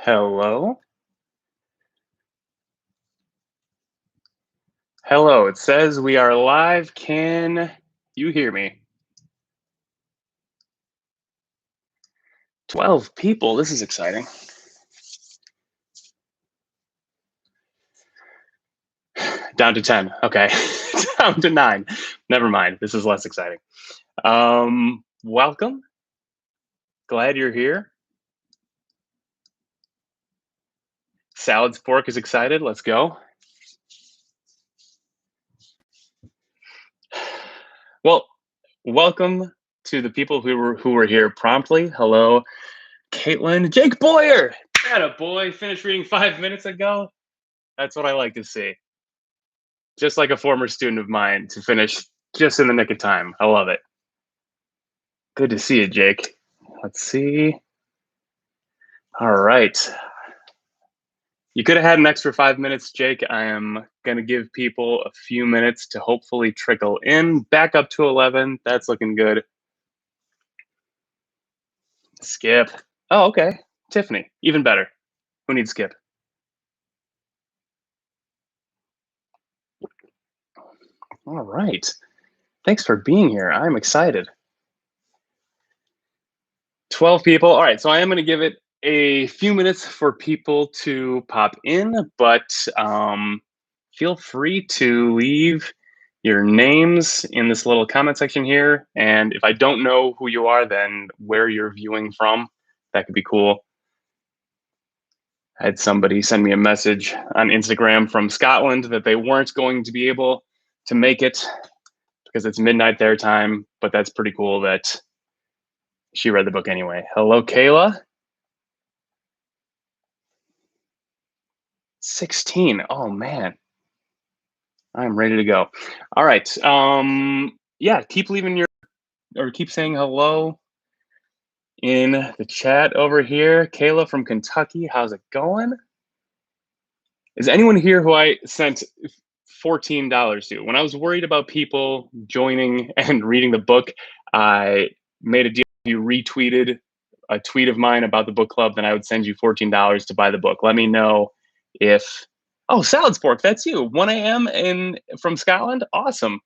Hello? Hello, it says we are live. Can you hear me? 12 people. This is exciting. Down to 10. Okay. Down to 9. Never mind. This is less exciting. Welcome. Glad you're here. Salad Spork is excited. Let's go. Well, welcome to the people who were here promptly. Hello, Caitlin. Jake Boyer. That boy finished reading 5 minutes ago. That's what I like to see. Just like a former student of mine to finish just in the nick of time. I love it. Good to see you, Jake. Let's see. All right. You could have had an extra 5 minutes, Jake. I am going to give people a few minutes to hopefully trickle in. Back up to 11. That's looking good. Skip. Oh, okay. Tiffany. Even better. Who needs Skip? All right. Thanks for being here. I'm excited. 12 people. All right. So I am going to give it a few minutes for people to pop in, but feel free to leave your names in this little comment section here. And if I don't know who you are, then where you're viewing from, that could be cool. I had somebody send me a message on Instagram from Scotland that they weren't going to be able to make it because it's midnight their time, but that's pretty cool that she read the book anyway. Hello, Kayla. 16. Oh, man. I'm ready to go. All right. Yeah, keep leaving keep saying hello in the chat over here. Kayla from Kentucky, how's it going? Is anyone here who I sent $14 to? When I was worried about people joining and reading the book, I made a deal. If you retweeted a tweet of mine about the book club, then I would send you $14 to buy the book. Let me know if, oh, Salad Spork, that's you. 1 a.m. from Scotland? Awesome.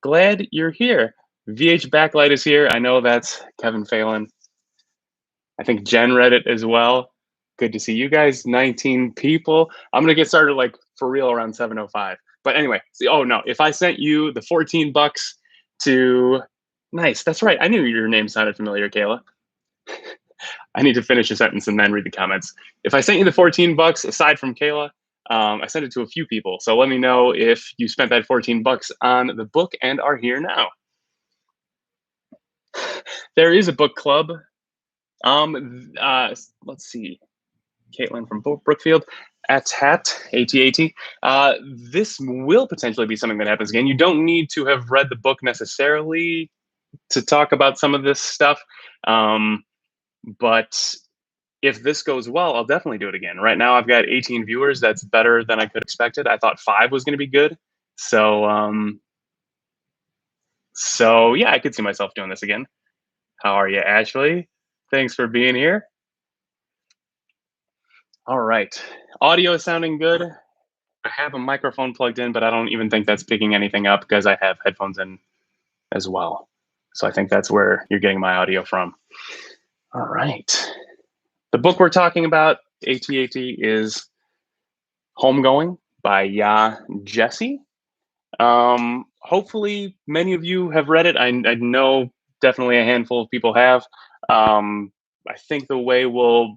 Glad you're here. VH Backlight is here. I know that's Kevin Phelan. I think Jen read it as well. Good to see you guys. 19 people. I'm gonna get started like for real around 7:05. But anyway, see, oh no, if I sent you the 14 bucks to, nice, that's right. I knew your name sounded familiar, Kayla. I need to finish a sentence and then read the comments. If I sent you the 14 bucks, aside from Kayla, I sent it to a few people. So let me know if you spent that 14 bucks on the book and are here now. There is a book club. Let's see. Caitlin from Brookfield, AT. This will potentially be something that happens again. You don't need to have read the book necessarily to talk about some of this stuff. But if this goes well, I'll definitely do it again. Right now, I've got 18 viewers. That's better than I could have expected. I thought 5 was going to be good. So yeah, I could see myself doing this again. How are you, Ashley? Thanks for being here. All right. Audio is sounding good. I have a microphone plugged in, but I don't even think that's picking anything up because I have headphones in as well. So I think that's where you're getting my audio from. All right. The book we're talking about, AT, is Homegoing by Ya Jesse. Hopefully many of you have read it. I know definitely a handful of people have. I think the way we'll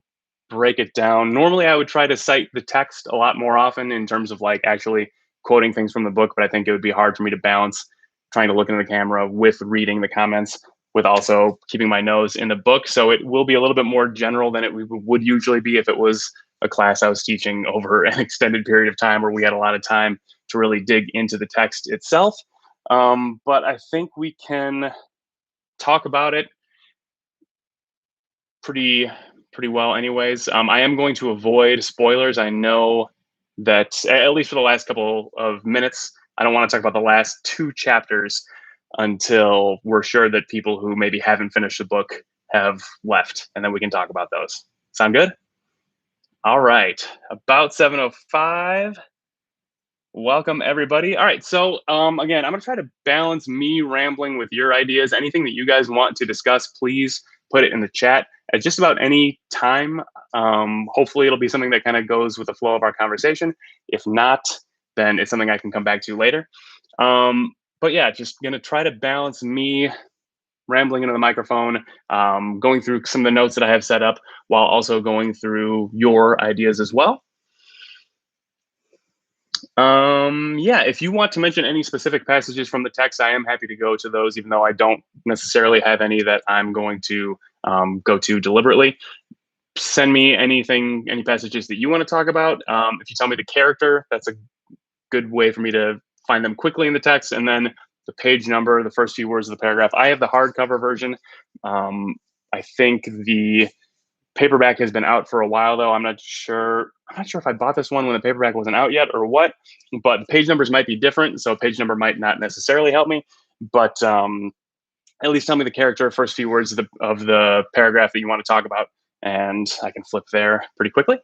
break it down, normally I would try to cite the text a lot more often in terms of like actually quoting things from the book, but I think it would be hard for me to balance trying to look into the camera with reading the comments with also keeping my nose in the book. So it will be a little bit more general than it would usually be if it was a class I was teaching over an extended period of time where we had a lot of time to really dig into the text itself. But I think we can talk about it pretty well anyways. I am going to avoid spoilers. I know that at least for the last couple of minutes, I don't want to talk about the last 2 chapters until we're sure that people who maybe haven't finished the book have left, and then we can talk about those. Sound good? All right, about 7:05. Welcome everybody. All right, so again, I'm gonna try to balance me rambling with your ideas. Anything that you guys want to discuss, please put it in the chat at just about any time. Hopefully, it'll be something that kind of goes with the flow of our conversation. If not, then it's something I can come back to later. But yeah, just gonna try to balance me rambling into the microphone, going through some of the notes that I have set up, while also going through your ideas as well. Yeah, if you want to mention any specific passages from the text, I am happy to go to those, even though I don't necessarily have any that I'm going to go to deliberately. Send me anything, any passages that you want to talk about. If you tell me the character, that's a good way for me to find them quickly in the text. And then the page number, the first few words of the paragraph. I have the hardcover version. I think the paperback has been out for a while though. I'm not sure if I bought this one when the paperback wasn't out yet or what, but the page numbers might be different. So page number might not necessarily help me, but at least tell me the character, first few words of the paragraph that you want to talk about, and I can flip there pretty quickly.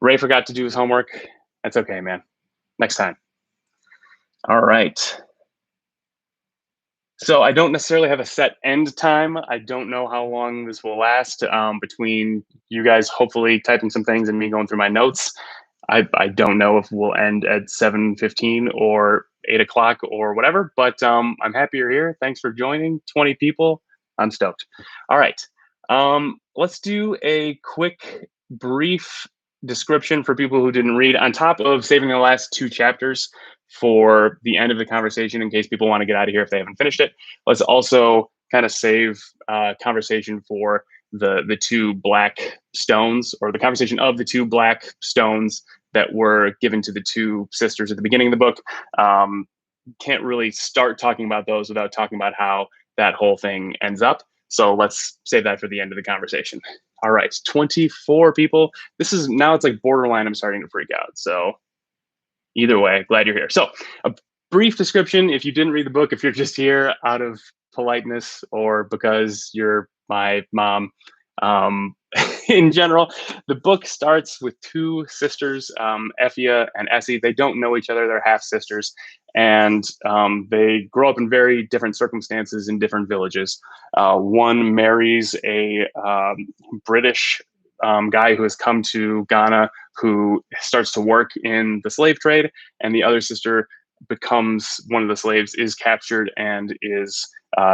Ray forgot to do his homework. That's okay, man. Next time. All right. So I don't necessarily have a set end time. I don't know how long this will last between you guys hopefully typing some things and me going through my notes. I don't know if we'll end at 7:15 or 8 o'clock or whatever, but I'm happy you're here. Thanks for joining. 20 people. I'm stoked. All right. Let's do a quick, brief description for people who didn't read, on top of saving the last two chapters for the end of the conversation in case people want to get out of here if they haven't finished it. Let's also kind of save conversation for the two black stones, or the conversation of the two black stones that were given to the two sisters at the beginning of the book. Can't really start talking about those without talking about how that whole thing ends up. So let's save that for the end of the conversation. All right, 24 people. This is now, it's like borderline, I'm starting to freak out. So either way, glad you're here. So a brief description, if you didn't read the book, if you're just here out of politeness or because you're my mom, in general, the book starts with two sisters, Effia and Essie. They don't know each other. They're half sisters, and they grow up in very different circumstances in different villages. One marries a British guy who has come to Ghana, who starts to work in the slave trade, and the other sister becomes one of the slaves, is captured, and is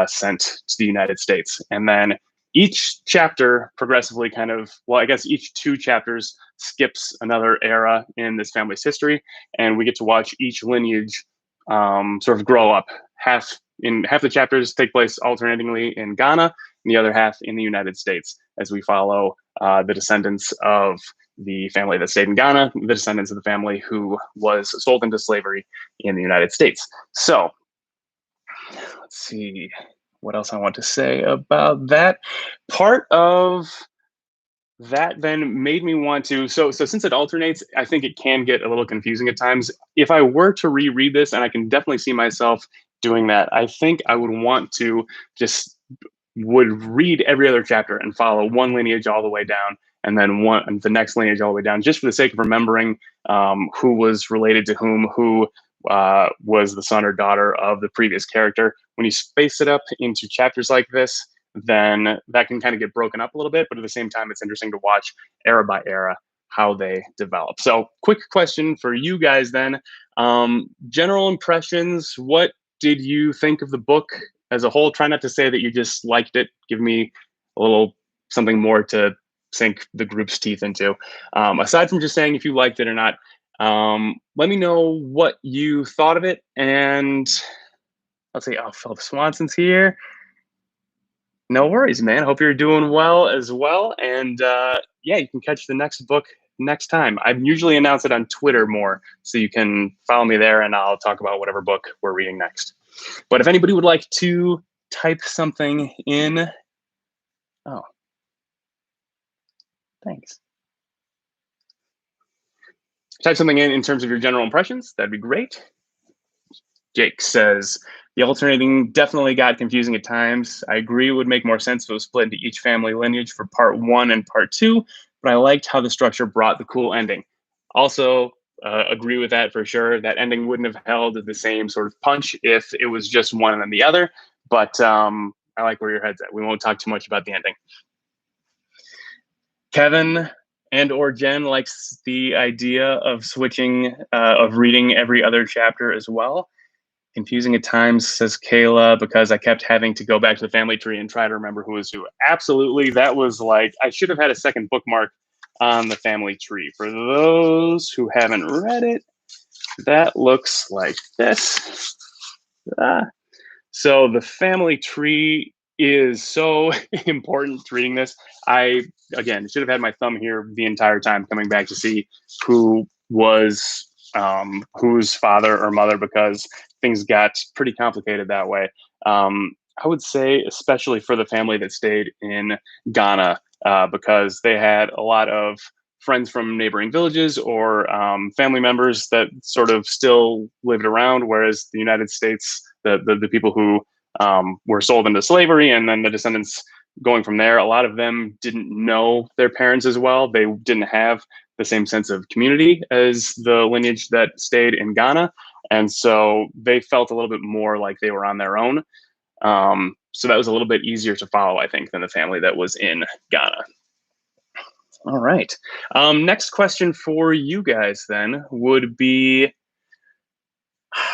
sent to the United States. And then each chapter progressively kind of, well, I guess each two chapters skips another era in this family's history, and we get to watch each lineage sort of grow up. Half the chapters take place alternatingly in Ghana, and the other half in the United States, as we follow the descendants of the family that stayed in Ghana, the descendants of the family who was sold into slavery in the United States. So let's see what else I want to say about that. Part of that then made me want to, so since it alternates, I think it can get a little confusing at times. If I were to reread this, and I can definitely see myself doing that, I think I would want to just would read every other chapter and follow one lineage all the way down, and then the next lineage all the way down, just for the sake of remembering who was related to whom, who was the son or daughter of the previous character. When you space it up into chapters like this, then that can kind of get broken up a little bit, but at the same time, it's interesting to watch era by era how they develop. So quick question for you guys then. General impressions, what did you think of the book as a whole? Try not to say that you just liked it. Give me a little something more to sink the group's teeth into. Aside from just saying if you liked it or not, let me know what you thought of it. And let's see, oh, Phil Swanson's here. No worries, man. Hope you're doing well as well. And yeah, you can catch the next book next time. I usually announce it on Twitter more, so you can follow me there and I'll talk about whatever book we're reading next. But if anybody would like to type something in, oh, thanks. Type something in terms of your general impressions, that'd be great. Jake says, The alternating definitely got confusing at times. I agree it would make more sense if it was split into each family lineage for part one and part two, but I liked how the structure brought the cool ending. Also, agree with that for sure. That ending wouldn't have held the same sort of punch if it was just one and then the other, but I like where your head's at. We won't talk too much about the ending. Kevin and or Jen likes the idea of switching, of reading every other chapter as well. Confusing at times, says Kayla, because I kept having to go back to the family tree and try to remember who was who. Absolutely. That was like, I should have had a second bookmark on the family tree. For those who haven't read it, that looks like this. So the family tree is so important reading this. I, again, should have had my thumb here the entire time coming back to see who was whose father or mother, because things got pretty complicated that way. I would say, especially for the family that stayed in Ghana, because they had a lot of friends from neighboring villages or family members that sort of still lived around, whereas the United States, the people who were sold into slavery and then the descendants going from there, a lot of them didn't know their parents as well. They didn't have the same sense of community as the lineage that stayed in Ghana. And so they felt a little bit more like they were on their own. So that was a little bit easier to follow, I think, than the family that was in Ghana. All right. Next question for you guys then would be,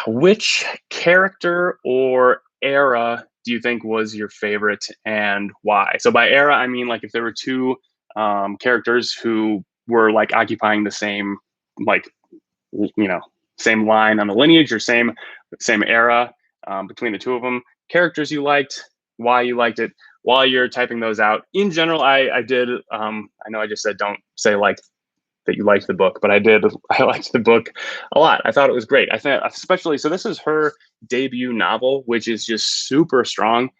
which character or era do you think was your favorite and why? So by era, I mean like if there were two characters who were like occupying the same, like, same line on the lineage or same era between the two of them, characters you liked, why you liked it. While you're typing those out, in general, I did. I know I just said don't say like that you liked the book, but I did. I liked the book a lot. I thought it was great. I think, especially, so this is her debut novel, which is just super strong.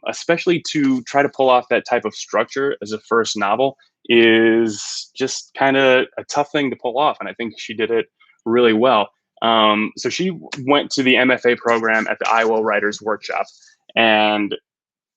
Especially to try to pull off that type of structure as a first novel is just kind of a tough thing to pull off, and I think she did it really well. So she went to the MFA program at the Iowa Writers Workshop, and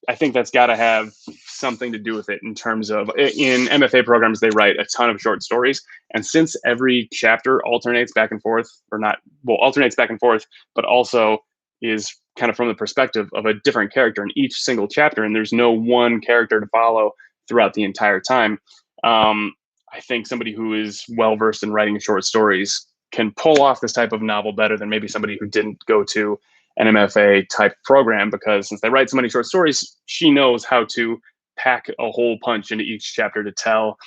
I think that's got to have something to do with it in terms of, in MFA programs, they write a ton of short stories. And since every chapter alternates back and forth, or not, well, alternates back and forth, but also is kind of from the perspective of a different character in each single chapter, and there's no one character to follow throughout the entire time. I think somebody who is well versed in writing short stories can pull off this type of novel better than maybe somebody who didn't go to an MFA type program, because since they write so many short stories, she knows how to pack a whole punch into each chapter to tell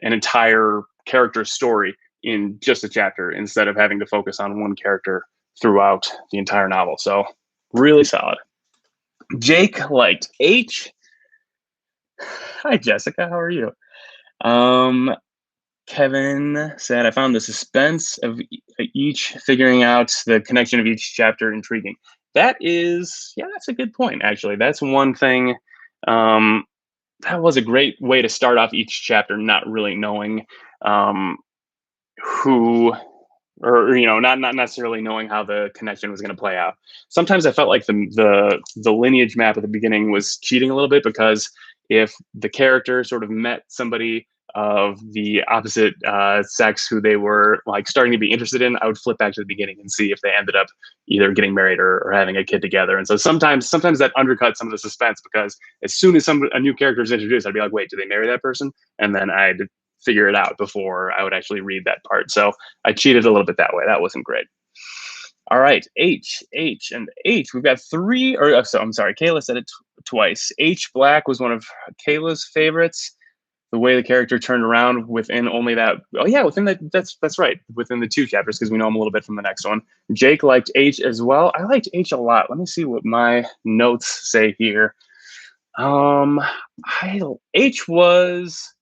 an entire character story in just a chapter instead of having to focus on one character throughout the entire novel. So really solid. Jake liked H. Hi, Jessica. How are you? Kevin said, I found the suspense of each, figuring out the connection of each chapter intriguing. That is, yeah, that's a good point, actually. That's one thing. That was a great way to start off each chapter, not really knowing who, or not necessarily knowing how the connection was going to play out. Sometimes I felt like the lineage map at the beginning was cheating a little bit, because if the character sort of met somebody of the opposite sex who they were like starting to be interested in, I would flip back to the beginning and see if they ended up either getting married or having a kid together. And so sometimes that undercuts some of the suspense, because as soon as a new character is introduced, I'd be like, wait, did they marry that person? And then I'd figure it out before I would actually read that part. So I cheated a little bit that way. That wasn't great. All right, H. We've got three, or so I'm sorry, Kayla said it twice. H. Black was one of Kayla's favorites. The way the character turned around within only that, oh yeah, within that's right, within the two chapters, because we know him a little bit from the next one. Jake liked H as well. I liked H a lot. Let me see what my notes say here. H was,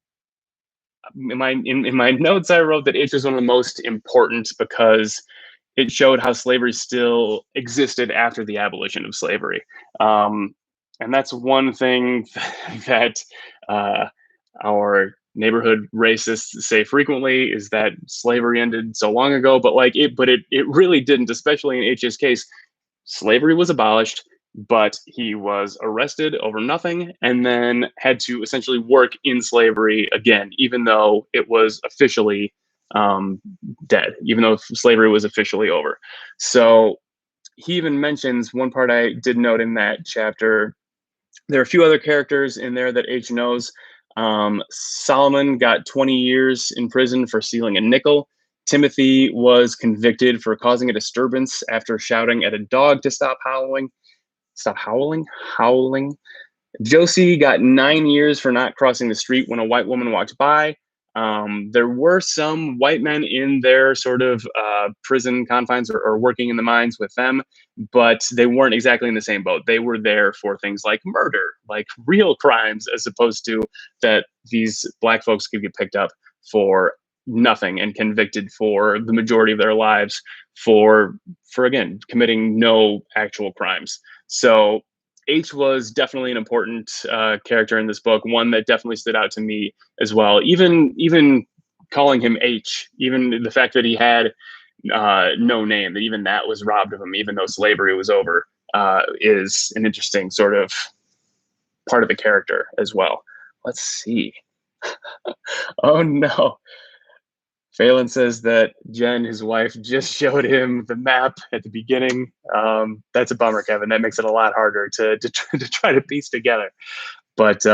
in my notes, I wrote that H was one of the most important because it showed how slavery still existed after the abolition of slavery. And that's one thing that our neighborhood racists say frequently, is that slavery ended so long ago, but it really didn't, especially in H's case. slavery was abolished, but he was arrested over nothing and then had to essentially work in slavery again, even though it was officially um, dead, even though slavery was officially over. So he even mentions one part I did note in that chapter. There are a few other characters in there that H knows. Solomon got 20 years in prison for stealing a nickel. Timothy was convicted for causing a disturbance after shouting at a dog to stop howling. Stop howling? Howling. Josie got 9 years for not crossing the street when a white woman walked by. There were some white men in their sort of prison confines or working in the mines with them, but they weren't exactly in the same boat. They were there for things like murder, like real crimes, as opposed to that these black folks could get picked up for nothing and convicted for the majority of their lives for again committing no actual crimes. So H was definitely an important character in this book, one that definitely stood out to me as well. Even calling him H, even the fact that he had no name, that even that was robbed of him, even though slavery was over, is an interesting sort of part of the character as well. Let's see. Oh no. Phelan says that Jen, his wife, just showed him the map at the beginning. That's a bummer, Kevin. That makes it a lot harder to try to piece together. But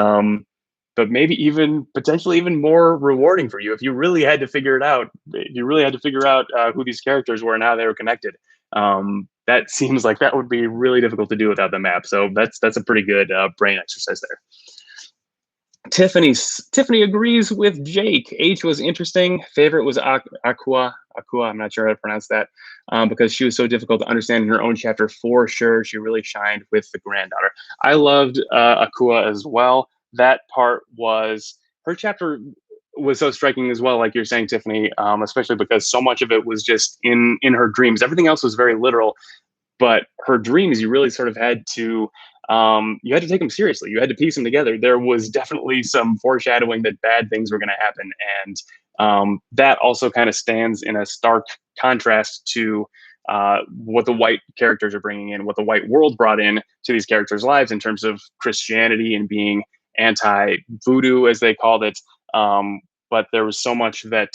maybe even potentially even more rewarding for you if you really had to figure it out. You really had to figure out who these characters were and how they were connected. That seems like that would be really difficult to do without the map. So that's a pretty good brain exercise there. Tiffany agrees with Jake. H was interesting. Favorite was Aqua. Aqua, I'm not sure how to pronounce that, because she was so difficult to understand in her own chapter. For sure, she really shined with the granddaughter. I loved Aqua as well. That part was her chapter was so striking as well, like you're saying, Tiffany, especially because so much of it was just in her dreams. Everything else was very literal, but her dreams, you really sort of had to you had to take them seriously. You had to piece them together. There was definitely some foreshadowing that bad things were going to happen, and that also kind of stands in a stark contrast to what the white characters are bringing in, what the white world brought in to these characters' lives in terms of Christianity and being anti-voodoo, as they called it. But there was so much that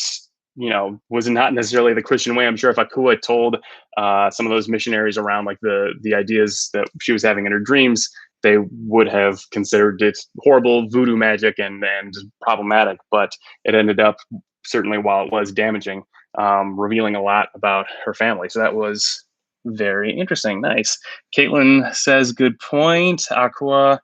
was not necessarily the Christian way. I'm sure if Akua told some of those missionaries around like the ideas that she was having in her dreams, they would have considered it horrible voodoo magic and problematic. But it ended up, certainly while it was damaging, revealing a lot about her family. So that was very interesting. Nice. Caitlin says, good point. Aqua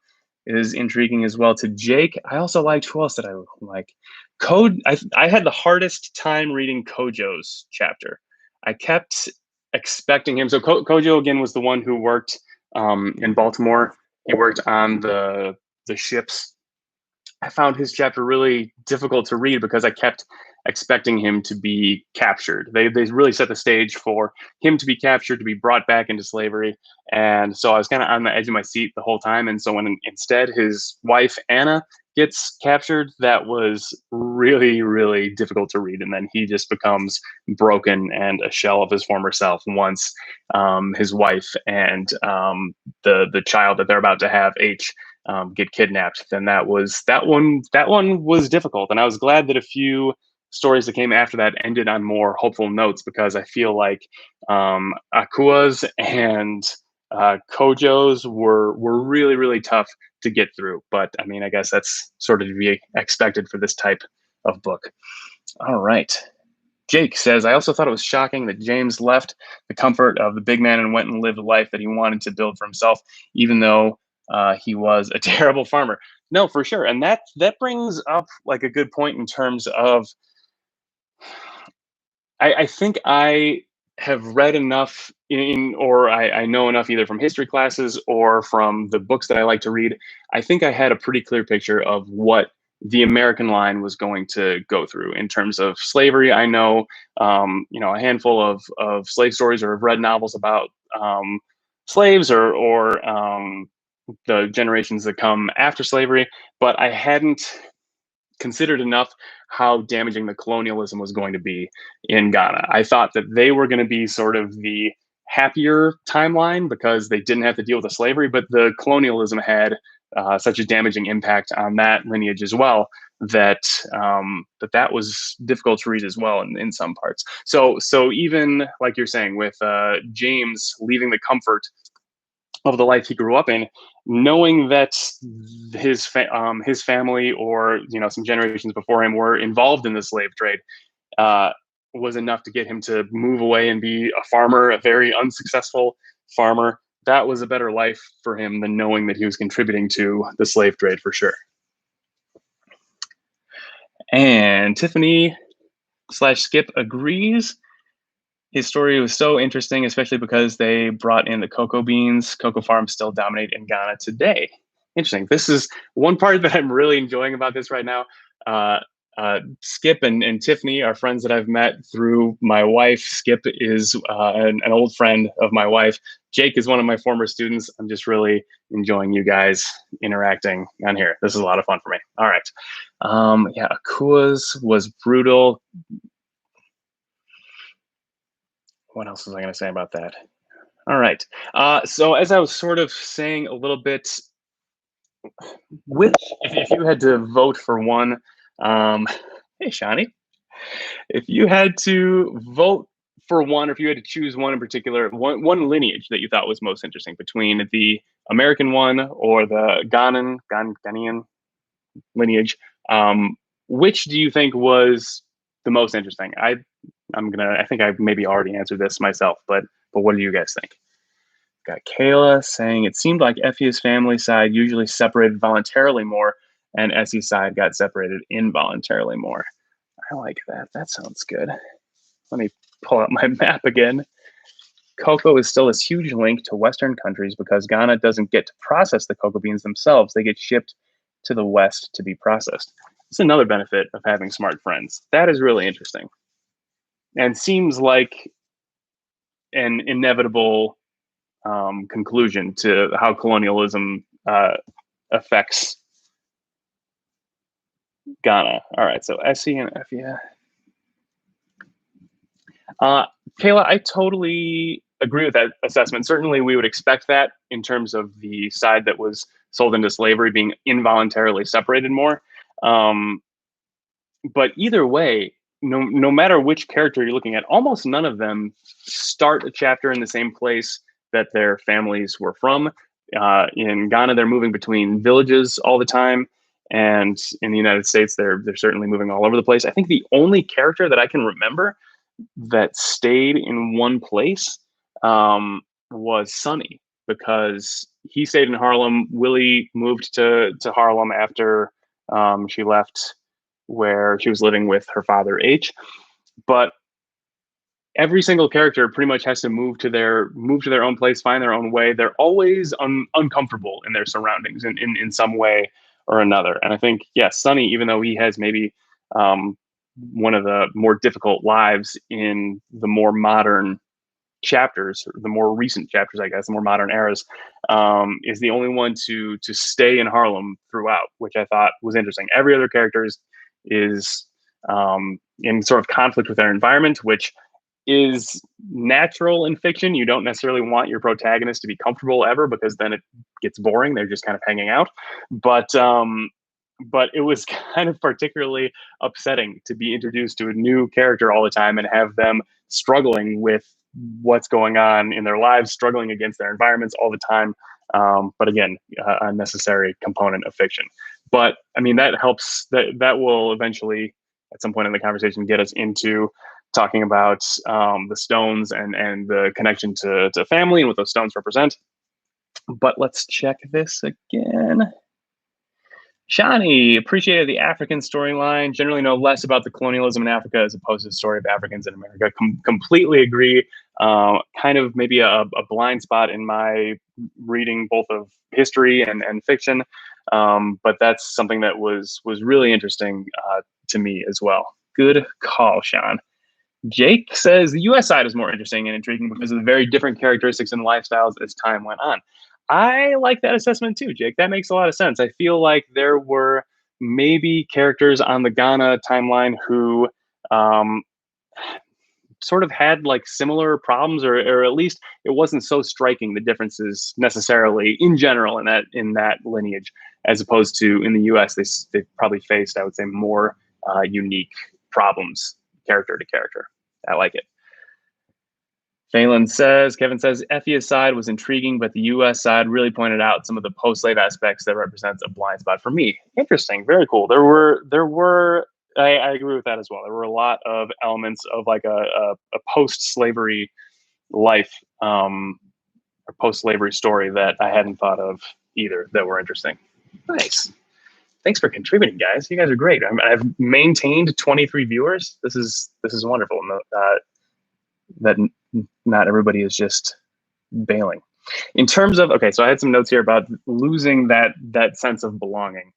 is intriguing as well to Jake. I also liked, who else did I like? I had the hardest time reading Kojo's chapter. I kept expecting him. So Kojo again was the one who worked in Baltimore. He worked on the ships. I found his chapter really difficult to read because I kept expecting him to be captured. They really set the stage for him to be captured, to be brought back into slavery. And so I was kind of on the edge of my seat the whole time. And so when instead his wife, Anna, gets captured, that was really, really difficult to read. And then he just becomes broken and a shell of his former self once his wife and the child that they're about to have, H, get kidnapped. Then that one was difficult. And I was glad that a few stories that came after that ended on more hopeful notes, because I feel like Akua's and Kojo's were really, really tough to get through. But I mean, I guess that's sort of to be expected for this type of book. All right. Jake says, I also thought it was shocking that James left the comfort of the big man and went and lived a life that he wanted to build for himself, even though he was a terrible farmer. No, for sure. And that brings up like a good point in terms of, I think I have read enough or I know enough either from history classes or from the books that I like to read. I think I had a pretty clear picture of what the American line was going to go through in terms of slavery. I know, a handful of slave stories, or have read novels about slaves or the generations that come after slavery, but I hadn't considered enough how damaging the colonialism was going to be in Ghana. I thought that they were going to be sort of happier timeline because they didn't have to deal with the slavery, but the colonialism had such a damaging impact on that lineage as well that that was difficult to read as well in some parts. So even like you're saying with James leaving the comfort of the life he grew up in, knowing that his family or some generations before him were involved in the slave trade, uh, was enough to get him to move away and be a farmer, a very unsuccessful farmer. That was a better life for him than knowing that he was contributing to the slave trade for sure. And Tiffany slash Skip agrees. His story was so interesting, especially because they brought in the cocoa beans. Cocoa farms still dominate in Ghana today. Interesting. This is one part that I'm really enjoying about this right now. Skip and Tiffany are friends that I've met through my wife. Skip is an old friend of my wife. Jake is one of my former students. I'm just really enjoying you guys interacting on here. This is a lot of fun for me. All right. Yeah, Akua's was brutal. What else was I going to say about that? All right. So as I was sort of saying a little bit, which if you had to vote for one, hey Shani, if you had to vote for one, or if you had to choose one in particular, one lineage that you thought was most interesting between the American one or the Ghanaian lineage, which do you think was the most interesting? I think I maybe already answered this myself, but what do you guys think? Got Kayla saying it seemed like Effie's family side usually separated voluntarily more, and Essie's side got separated involuntarily more. I like that. That sounds good. Let me pull up my map again. Cocoa is still this huge link to Western countries because Ghana doesn't get to process the cocoa beans themselves. They get shipped to the West to be processed. It's another benefit of having smart friends. That is really interesting and seems like an inevitable conclusion to how colonialism affects Ghana. All right, so Essie and Effie. Kayla, I totally agree with that assessment. Certainly, we would expect that in terms of the side that was sold into slavery being involuntarily separated more. But either way, no matter which character you're looking at, almost none of them start a chapter in the same place that their families were from. In Ghana, they're moving between villages all the time, and in the United States, they're certainly moving all over the place. I think the only character that I can remember that stayed in one place was Sonny, because he stayed in Harlem. Willie moved to Harlem after she left where she was living with her father H. But every single character pretty much has to move to their own place, find their own way. They're always uncomfortable in their surroundings in some way or another. And I think, yes, Sonny, even though he has maybe one of the more difficult lives in the more modern chapters, or the more recent chapters, I guess, the more modern eras, is the only one to stay in Harlem throughout, which I thought was interesting. Every other character is in sort of conflict with their environment, which is natural in fiction. You don't necessarily want your protagonist to be comfortable ever, because then it gets boring. They're just kind of hanging out. But it was kind of particularly upsetting to be introduced to a new character all the time and have them struggling with what's going on in their lives, struggling against their environments all the time. But again, a necessary component of fiction. But I mean, that helps. That will eventually, at some point in the conversation, get us into talking about the stones and the connection to family and what those stones represent. But let's check this again. Shani appreciated the African storyline. Generally know less about the colonialism in Africa as opposed to the story of Africans in America. Completely agree. Kind of maybe a blind spot in my reading, both of history and fiction. But that's something that was really interesting to me as well. Good call, Sean. Jake says the US side is more interesting and intriguing because of the very different characteristics and lifestyles as time went on. I like that assessment too, Jake. That makes a lot of sense. I feel like there were maybe characters on the Ghana timeline who sort of had like similar problems, or at least it wasn't so striking the differences necessarily in general in that lineage, as opposed to in the U.S. They probably faced, I would say, more unique problems character to character. I like it. Phelan says, Kevin says, Effia's side was intriguing, but the U.S. side really pointed out some of the post-slave aspects that represents a blind spot for me. Interesting, very cool. There were. I agree with that as well. There were a lot of elements of like a post-slavery life, or post-slavery story that I hadn't thought of either that were interesting. Nice. Thanks for contributing, guys. You guys are great. I've maintained 23 viewers. This is wonderful. That not everybody is just bailing. In terms of, okay, so I had some notes here about losing that sense of belonging.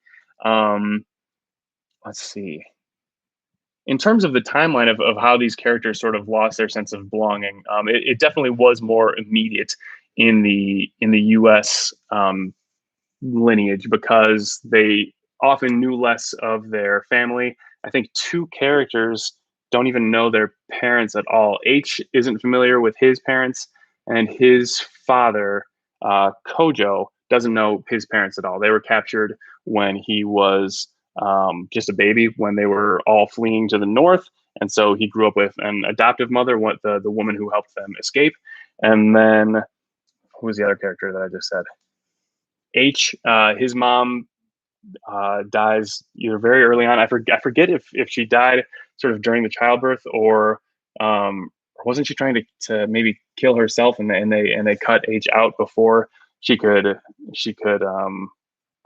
Let's see. In terms of the timeline of how these characters sort of lost their sense of belonging, it definitely was more immediate in the U.S. Lineage, because they often knew less of their family. I think two characters don't even know their parents at all. H isn't familiar with his parents, and his father, Kojo, doesn't know his parents at all. They were captured when he was just a baby, when they were all fleeing to the north. And so he grew up with an adoptive mother, the woman who helped them escape. And then, who was the other character that I just said? H, his mom dies either very early on. I forget if she died sort of during the childbirth, or wasn't she trying to maybe kill herself, and they cut H out before she could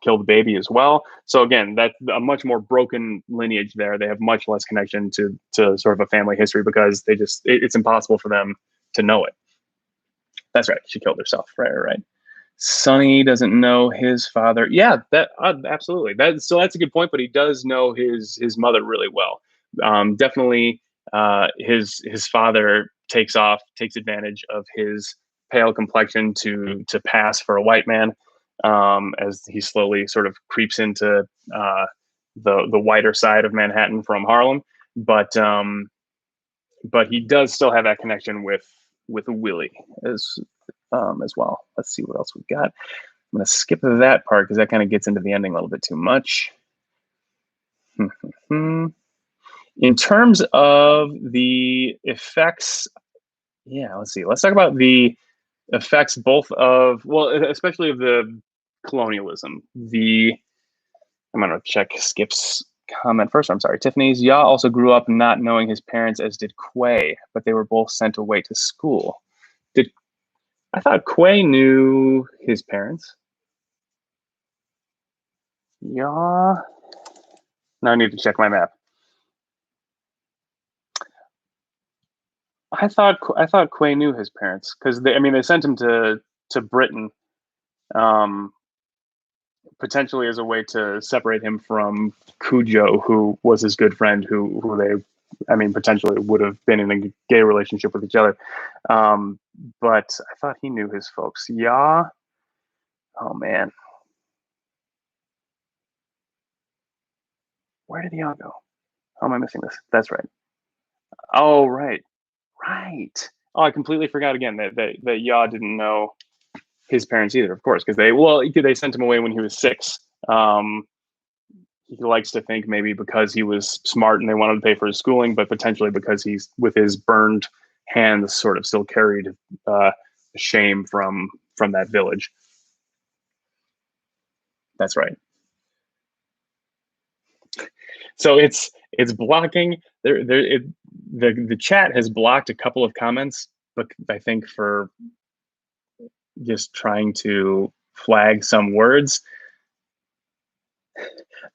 kill the baby as well. So again, that's a much more broken lineage there. They have much less connection to sort of a family history, because it's impossible for them to know it. That's right. She killed herself. Right. Sonny doesn't know his father. Yeah, that absolutely. So that's a good point. But he does know his mother really well. Definitely, his father takes advantage of his pale complexion to pass for a white man, as he slowly sort of creeps into the whiter side of Manhattan from Harlem. But he does still have that connection with Willie as well. Let's see what else we've got. I'm going to skip that part because that kind of gets into the ending a little bit too much. In terms of the effects, yeah, let's see. Let's talk about the effects both of, well, especially of the colonialism. I'm going to check Skip's comment first. I'm sorry. Tiffany's, Ya also grew up not knowing his parents, as did Quay, but they were both sent away to school. I thought Quay knew his parents. Yeah. Now I need to check my map. I thought Quay knew his parents, because they sent him to Britain, potentially as a way to separate him from Cujo, who was his good friend, who they, potentially would have been in a gay relationship with each other. But I thought he knew his folks. Yeah. Oh man. Where did Ya go? How am I missing this? That's right. Oh, right. Right. Oh, I completely forgot again that Ya didn't know his parents either, of course, because they sent him away when he was 6. He likes to think maybe because he was smart and they wanted to pay for his schooling, but potentially because he's, with his burned hands, sort of still carried shame from that village. That's right. So it's blocking the chat has blocked a couple of comments, but I think for just trying to flag some words.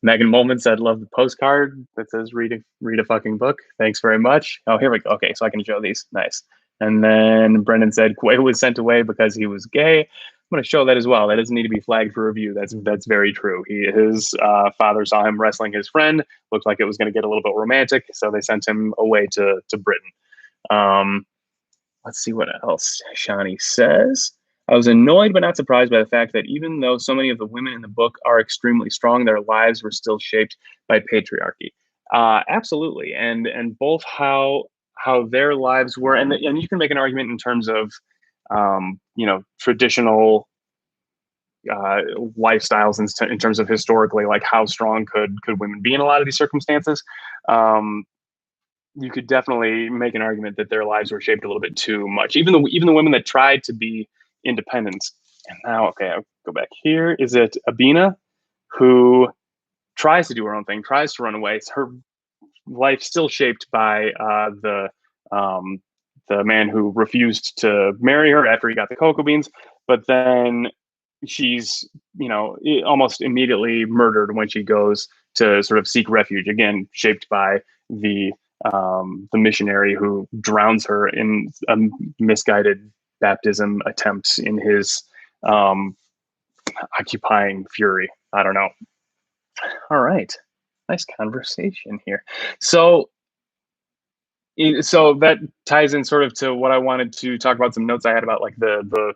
Megan Molman said, "Love the postcard that says read a fucking book. Thanks very much." Oh, here we go. Okay, so I can show these. Nice. And then Brendan said, "Quay was sent away because he was gay." I'm going to show that as well. That doesn't need to be flagged for review. That's very true. His father saw him wrestling his friend. Looked like it was going to get a little bit romantic, so they sent him away to Britain. Let's see what else Shani says. I was annoyed but not surprised by the fact that even though so many of the women in the book are extremely strong, their lives were still shaped by patriarchy. Absolutely, and both how how their lives were, and you can make an argument in terms of traditional lifestyles in terms of historically, like how strong could women be in a lot of these circumstances. Um, you could definitely make an argument that their lives were shaped a little bit too much. Even the women that tried to be independent. And now, okay, I'll go back here. Is it Abina, who tries to do her own thing, tries to run away? It's her life still shaped by the man who refused to marry her after he got the cocoa beans. But then she's almost immediately murdered when she goes to sort of seek refuge, again shaped by the missionary who drowns her in a misguided baptism attempt in his um, occupying fury. I don't know. All right, nice conversation here. So that ties in sort of to what I wanted to talk about, some notes I had about like the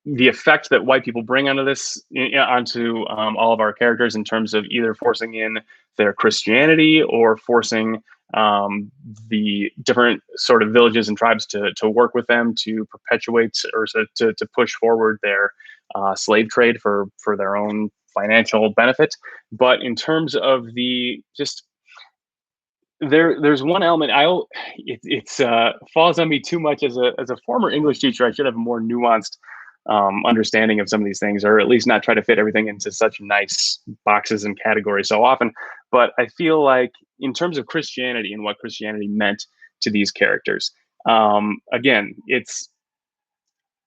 effect that white people bring onto this, onto all of our characters, in terms of either forcing in their Christianity or forcing the different sort of villages and tribes to work with them to perpetuate or to push forward their slave trade for their own financial benefit. But in terms of the just there's one element it's falls on me too much as a former English teacher. I should have a more nuanced understanding of some of these things, or at least not try to fit everything into such nice boxes and categories so often. But I feel like in terms of Christianity and what Christianity meant to these characters, again, it's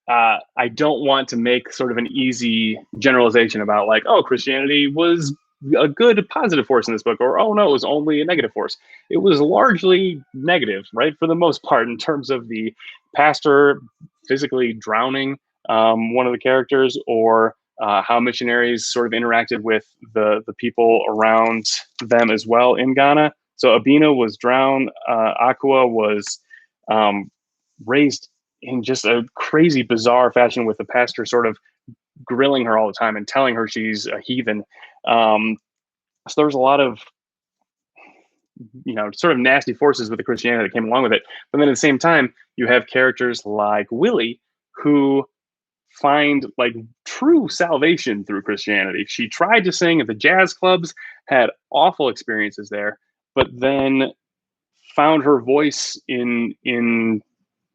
I don't want to make sort of an easy generalization about like, oh, Christianity was a good positive force in this book, or oh no, it was only a negative force. It was largely negative, right, for the most part, in terms of the pastor physically drowning one of the characters, or how missionaries sort of interacted with the people around them as well in Ghana. So Abina was drowned. Aqua was raised in just a crazy, bizarre fashion, with the pastor sort of grilling her all the time and telling her she's a heathen. So there's a lot of sort of nasty forces with the Christianity that came along with it. But then at the same time, you have characters like Willie, who find like true salvation through Christianity. She tried to sing at the jazz clubs, had awful experiences there, but then found her voice in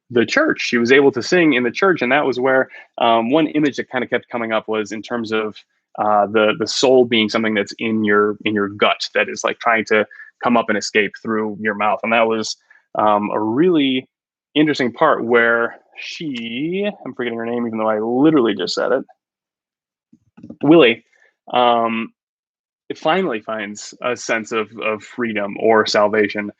the church. She was able to sing in the church, and that was where one image that kind of kept coming up was in terms of the soul being something that's in your gut, that is like trying to come up and escape through your mouth. And that was a really interesting part where I'm forgetting her name, even though I literally just said it, Willie, it finally finds a sense of freedom or salvation.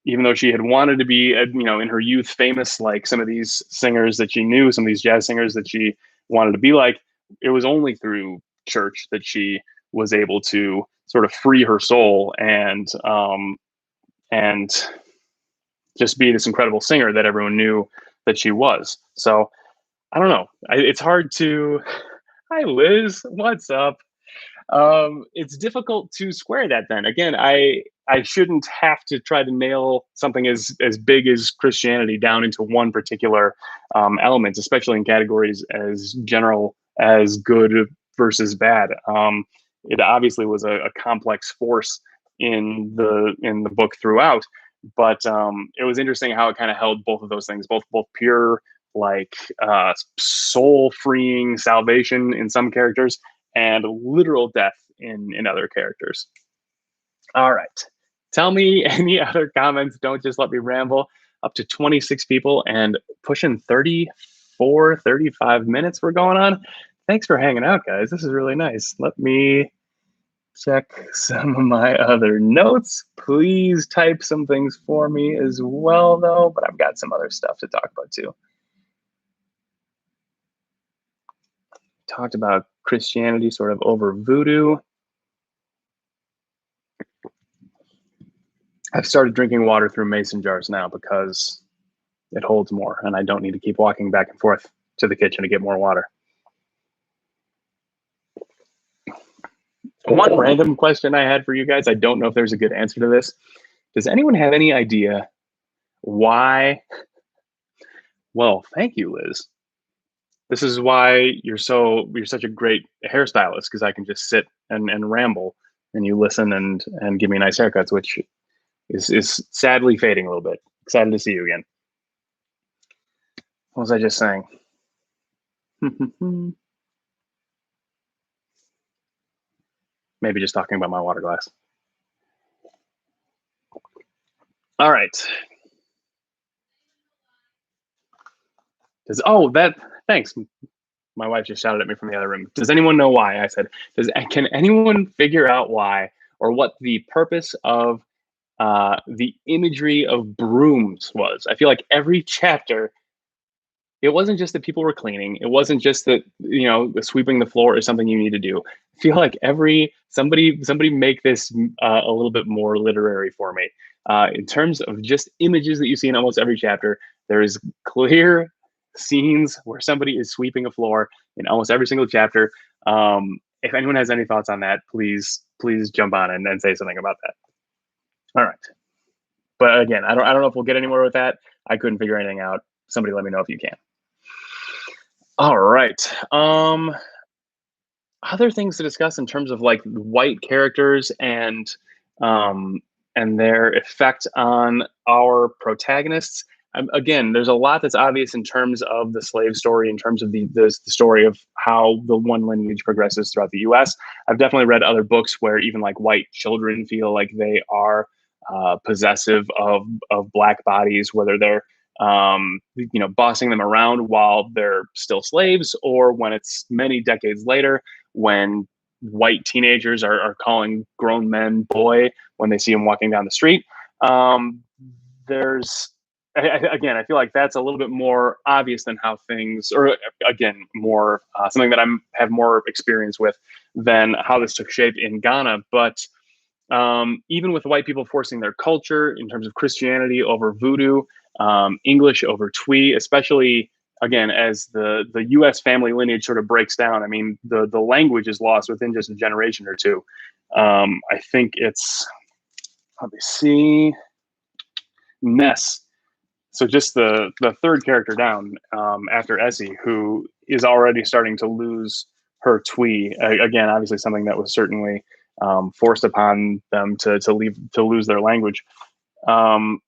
Even though she had wanted to be, in her youth, famous like some of these singers that she knew, some of these jazz singers that she wanted to be like, it was only through church that she was able to sort of free her soul and just be this incredible singer that everyone knew that she was. So I don't know. It's hard to. Hi, Liz. What's up? It's difficult to square that. Then again, I shouldn't have to try to nail something as big as Christianity down into one particular element, especially in categories as general as good versus bad. It obviously was a complex force in the book throughout, but it was interesting how it kind of held both of those things, both pure like soul freeing salvation in some characters and literal death in other characters. All right. Tell me any other comments. Don't just let me ramble. Up to 26 people and pushing 34, 35 minutes we're going on. Thanks for hanging out, guys. This is really nice. Let me check some of my other notes. Please type some things for me as well, though, but I've got some other stuff to talk about too. Talked about Christianity sort of over voodoo. I've started drinking water through mason jars now because it holds more and I don't need to keep walking back and forth to the kitchen to get more water. One random question I had for you guys, I don't know if there's a good answer to this. Does anyone have any idea Why? Well, thank you, Liz. This is why you're such a great hairstylist, because I can just sit and ramble, and you listen and give me nice haircuts, which is sadly fading a little bit. Excited to see you again. What was I just saying? Maybe just talking about my water glass. All right. Thanks. My wife just shouted at me from the other room. Does anyone know why? I said, can anyone figure out why or what the purpose of the imagery of brooms was? I feel like every chapter, it wasn't just that people were cleaning. It wasn't just that, sweeping the floor is something you need to do. I feel like somebody make this a little bit more literary for me. In terms of just images that you see in almost every chapter, there is clear scenes where somebody is sweeping a floor in almost every single chapter. If anyone has any thoughts on that, please jump on and say something about that. All right. But again, I don't know if we'll get anywhere with that. I couldn't figure anything out. Somebody let me know if you can. All right. Other things to discuss in terms of like white characters and their effect on our protagonists. Again, there's a lot that's obvious in terms of the slave story, in terms of the story of how the one lineage progresses throughout the U.S. I've definitely read other books where even like white children feel like they are possessive of black bodies, whether they're bossing them around while they're still slaves, or when it's many decades later, when white teenagers are calling grown men boy when they see him walking down the street. There's Again, I feel like that's a little bit more obvious than how things, or again, more something that have more experience with than how this took shape in Ghana. But even with white people forcing their culture in terms of Christianity over voodoo, English over Twi, especially again as the U.S. family lineage sort of breaks down. I mean, the language is lost within just a generation or two. I think it's, let me see, Ness. So just the third character down after Essie, who is already starting to lose her Twi. Again, obviously something that was certainly forced upon them to lose their language. And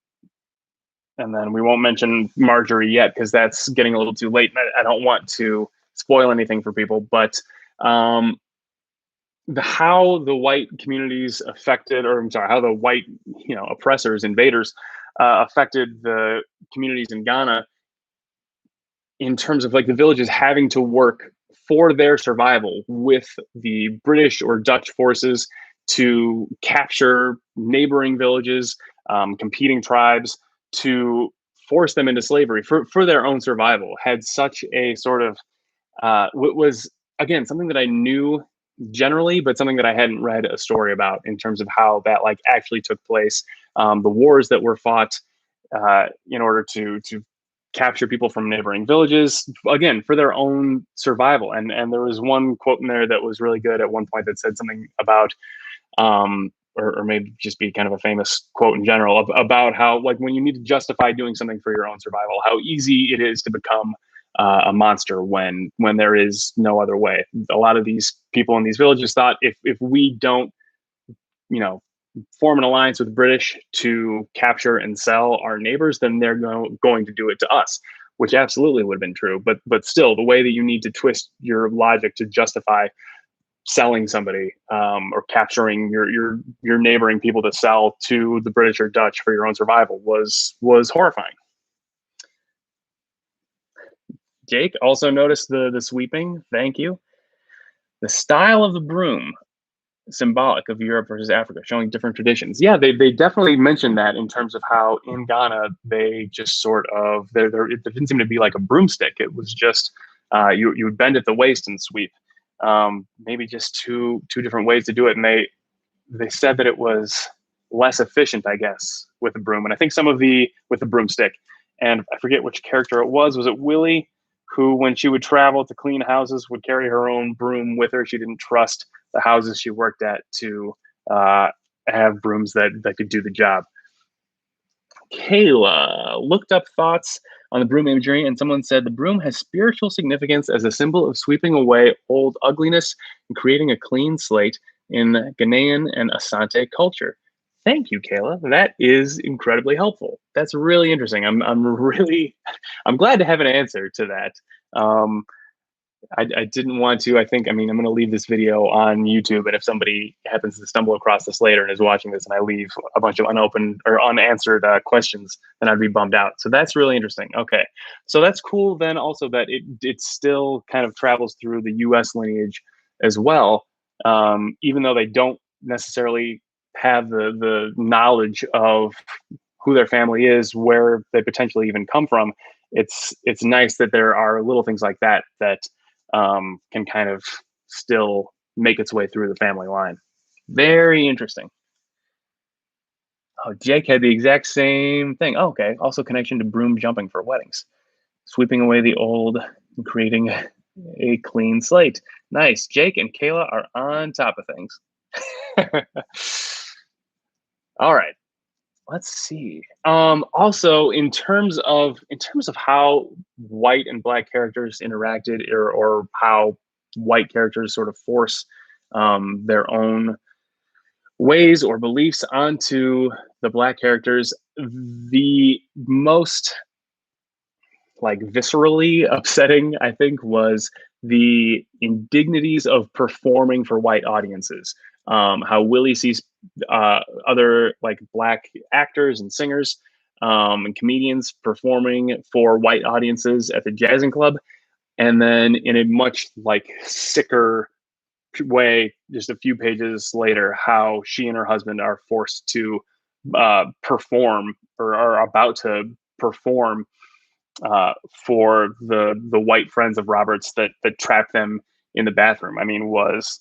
then we won't mention Marjorie yet because that's getting a little too late. I don't want to spoil anything for people, but how the white communities affected, or I'm sorry, how the white oppressors, invaders affected the communities in Ghana in terms of like the villages having to work for their survival with the British or Dutch forces to capture neighboring villages, competing tribes, to force them into slavery for their own survival, had such a sort of was again something that I knew generally, but something that I hadn't read a story about in terms of how that like actually took place, the wars that were fought in order to capture people from neighboring villages, again for their own survival. And there was one quote in there that was really good at one point that said something about or maybe just be kind of a famous quote in general about how like when you need to justify doing something for your own survival, how easy it is to become a monster when there is no other way. A lot of these people in these villages thought if we don't form an alliance with British to capture and sell our neighbors, then they're going to do it to us, which absolutely would have been true. But still, the way that you need to twist your logic to justify selling somebody or capturing your neighboring people to sell to the British or Dutch for your own survival was horrifying. Jake also noticed the sweeping. Thank you. The style of the broom, symbolic of Europe versus Africa, showing different traditions. Yeah, they definitely mentioned that in terms of how in Ghana they just sort of there didn't seem to be like a broomstick. It was just you would bend at the waist and sweep. Maybe just two different ways to do it, and they said that it was less efficient, I guess, with the broom, and I think some of with the broomstick. And I forget which character it was. Was it Willie, who, when she would travel to clean houses, would carry her own broom with her? She didn't trust the houses she worked at to have brooms that could do the job. Kayla looked up thoughts on the broom imagery, and someone said the broom has spiritual significance as a symbol of sweeping away old ugliness and creating a clean slate in Ghanaian and Asante culture. Thank you, Kayla. That is incredibly helpful. That's really interesting. I'm really I'm glad to have an answer to that. Um, I didn't want to. I mean, I'm going to leave this video on YouTube, and if somebody happens to stumble across this later and is watching this, and I leave a bunch of unopened or unanswered questions, then I'd be bummed out. So that's really interesting. Okay, so that's cool. Then also that it still kind of travels through the U.S. lineage as well, even though they don't necessarily have the knowledge of who their family is, where they potentially even come from. It's nice that there are little things like that that can kind of still make its way through the family line. Very interesting. Oh, Jake had the exact same thing. Oh, okay. Also connection to broom jumping for weddings, sweeping away the old and creating a clean slate. Nice. Jake and Kayla are on top of things. All right. Let's see. Also, in terms of how white and black characters interacted, or how white characters sort of force their own ways or beliefs onto the black characters, the most like viscerally upsetting, I think, was the indignities of performing for white audiences. How Willie sees other like black actors and singers and comedians performing for white audiences at the jazzing club, and then in a much like sicker way, just a few pages later, how she and her husband are forced to perform or are about to perform for the white friends of Roberts that trapped them in the bathroom. I mean, was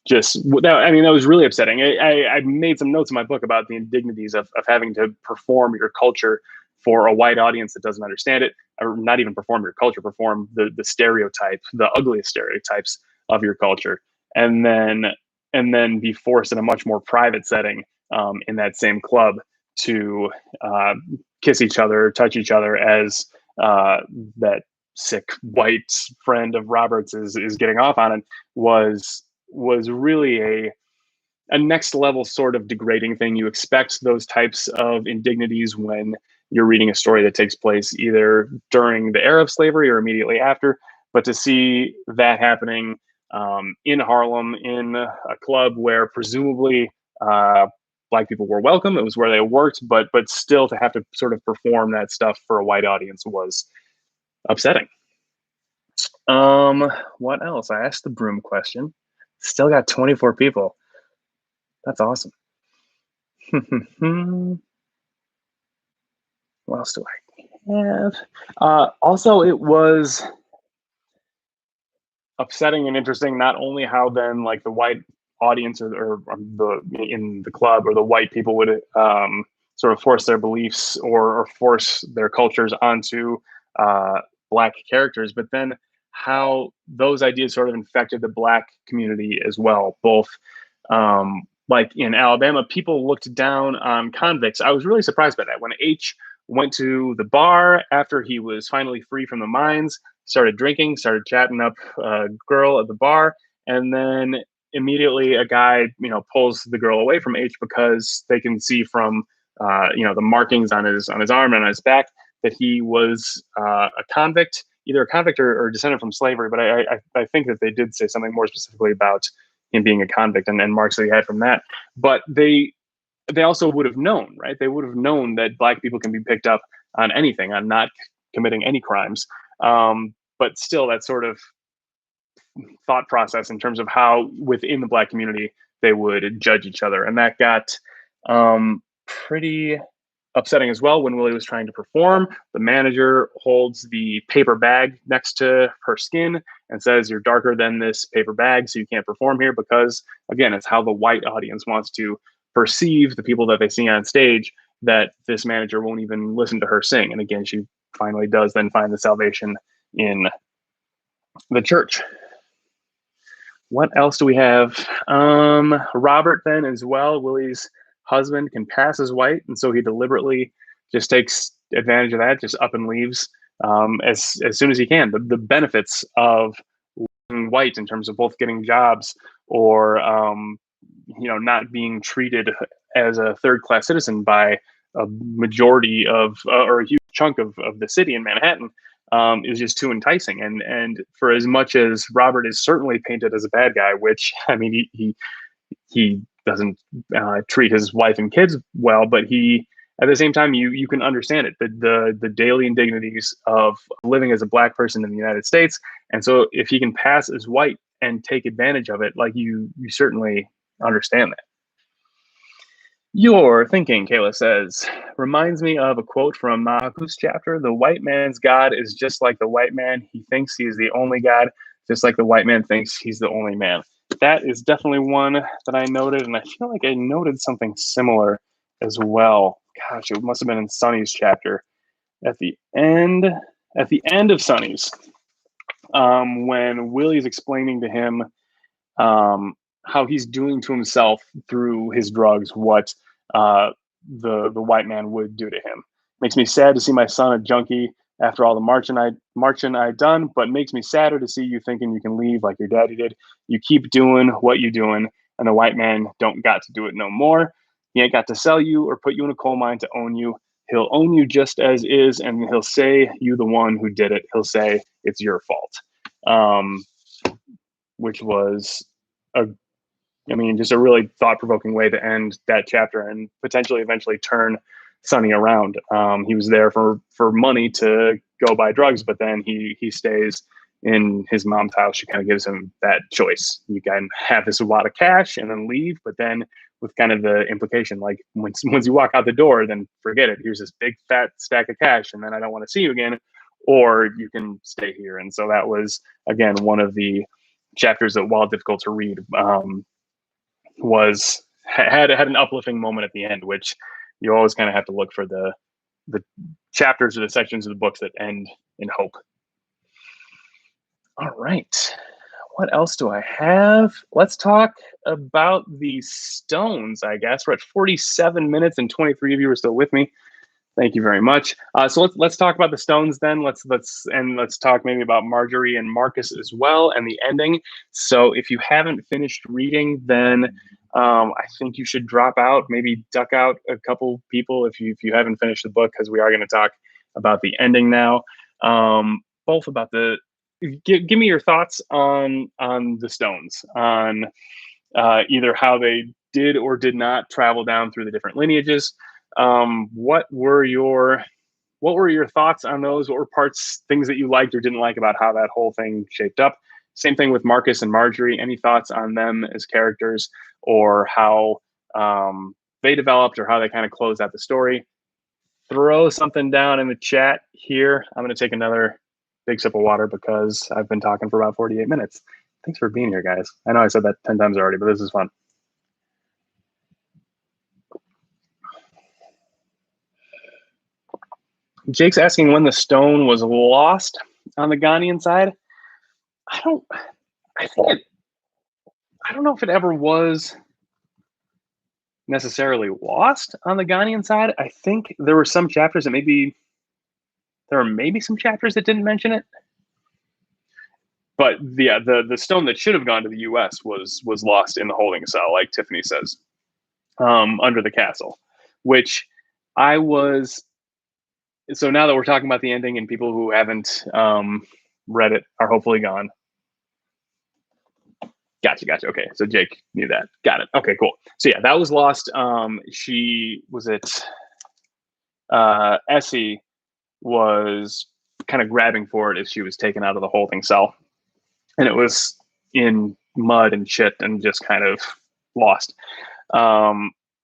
just that. I mean, that was really upsetting. I made some notes in my book about the indignities of having to perform your culture for a white audience that doesn't understand it, or not even perform your culture, perform the stereotype, the ugliest stereotypes of your culture, and then be forced in a much more private setting in that same club to kiss each other, touch each other, as that sick white friend of Roberts is getting off on it, was really a next level sort of degrading thing. You expect those types of indignities when you're reading a story that takes place either during the era of slavery or immediately after, but to see that happening in Harlem in a club where presumably black people were welcome, it was where they worked, but still to have to sort of perform that stuff for a white audience was upsetting. What else? I asked the broom question. Still got 24 people. That's awesome. What else do I have? Also, it was upsetting and interesting not only how then like the white audience or the in the club, or the white people would sort of force their beliefs or force their cultures onto black characters, but then how those ideas sort of infected the black community as well. Both like in Alabama, people looked down on convicts. I was really surprised by that when H went to the bar after he was finally free from the mines, started drinking, started chatting up a girl at the bar, and then immediately a guy, pulls the girl away from H because they can see from, the markings on his arm and on his back that he was a convict, either a convict or descended from slavery. But I think that they did say something more specifically about him being a convict and marks that he had from that. But they also would have known, right? They would have known that black people can be picked up on anything, on not committing any crimes. But still, that sort of thought process in terms of how within the black community they would judge each other. And that got pretty upsetting as well when Willie was trying to perform. The manager holds the paper bag next to her skin and says, "You're darker than this paper bag, so you can't perform here," because, again, it's how the white audience wants to perceive the people that they see on stage, that this manager won't even listen to her sing. And again, she finally does then find the salvation in the church. What else do we have? Robert then as well, Willie's husband can pass as white, and so he deliberately just takes advantage of that, just up and leaves as soon as he can. The benefits of white in terms of both getting jobs or not being treated as a third class citizen by a majority of or a huge chunk of the city in Manhattan is just too enticing. And for as much as Robert is certainly painted as a bad guy, which I mean he doesn't treat his wife and kids well, but he at the same time you can understand it, the daily indignities of living as a black person in the United States. And so if he can pass as white and take advantage of it, like you certainly understand that. Your thinking, Kayla says, reminds me of a quote from Mahaku's chapter. The white man's God is just like the white man. He thinks he is the only God, just like the white man thinks he's the only man. That is definitely one that I noted, and I feel like I noted something similar as well. Gosh, it must have been in Sonny's chapter at the end. At the end of Sonny's, when Willie's explaining to him how he's doing to himself through his drugs what the white man would do to him. Makes me sad to see my son a junkie after all the marching I done, but makes me sadder to see you thinking you can leave like your daddy did. You keep doing what you doing, and the white man don't got to do it no more. He ain't got to sell you or put you in a coal mine to own you. He'll own you just as is, and he'll say you the one who did it. He'll say it's your fault, which was just a really thought-provoking way to end that chapter and potentially eventually turn Sonny around. He was there for money to go buy drugs, but then he stays in his mom's house. She kind of gives him that choice. You can have this lot of cash and then leave, but then with kind of the implication, like once you walk out the door, then forget it. Here's this big fat stack of cash, and then I don't want to see you again, or you can stay here. And so that was, again, one of the chapters that, while difficult to read, had an uplifting moment at the end, which you always kind of have to look for the chapters or the sections of the books that end in hope. All right. What else do I have? Let's talk about the Stones, I guess. We're at 47 minutes and 23 of you are still with me. Thank you very much. So let's talk about the Stones then. Let's talk maybe about Marjorie and Marcus as well and the ending. So if you haven't finished reading, then I think you should drop out, maybe duck out a couple people if you haven't finished the book, because we are going to talk about the ending now. Both about give me your thoughts on the Stones, on either how they did or did not travel down through the different lineages. What were your thoughts on those? What were things that you liked or didn't like about how that whole thing shaped up? Same thing with Marcus and Marjorie. Any thoughts on them as characters, or how they developed, or how they kind of closed out the story? Throw something down in the chat here. I'm going to take another big sip of water because I've been talking for about 48 minutes. Thanks for being here, guys. I know I said that 10 times already, but this is fun. Jake's asking when the stone was lost on the Ghanaian side. I don't know if it ever was necessarily lost on the Ghanaian side. I think there were some chapters that there were some chapters that didn't mention it. But the stone that should have gone to the U.S. was lost in the holding cell, like Tiffany says, under the castle, which I was. So now that we're talking about the ending, and people who haven't read it are hopefully gone. Gotcha. Okay, so Jake knew that. Got it. Okay, cool. So yeah, that was lost. Essie was kind of grabbing for it as she was taken out of the holding cell, and it was in mud and shit and just kind of lost.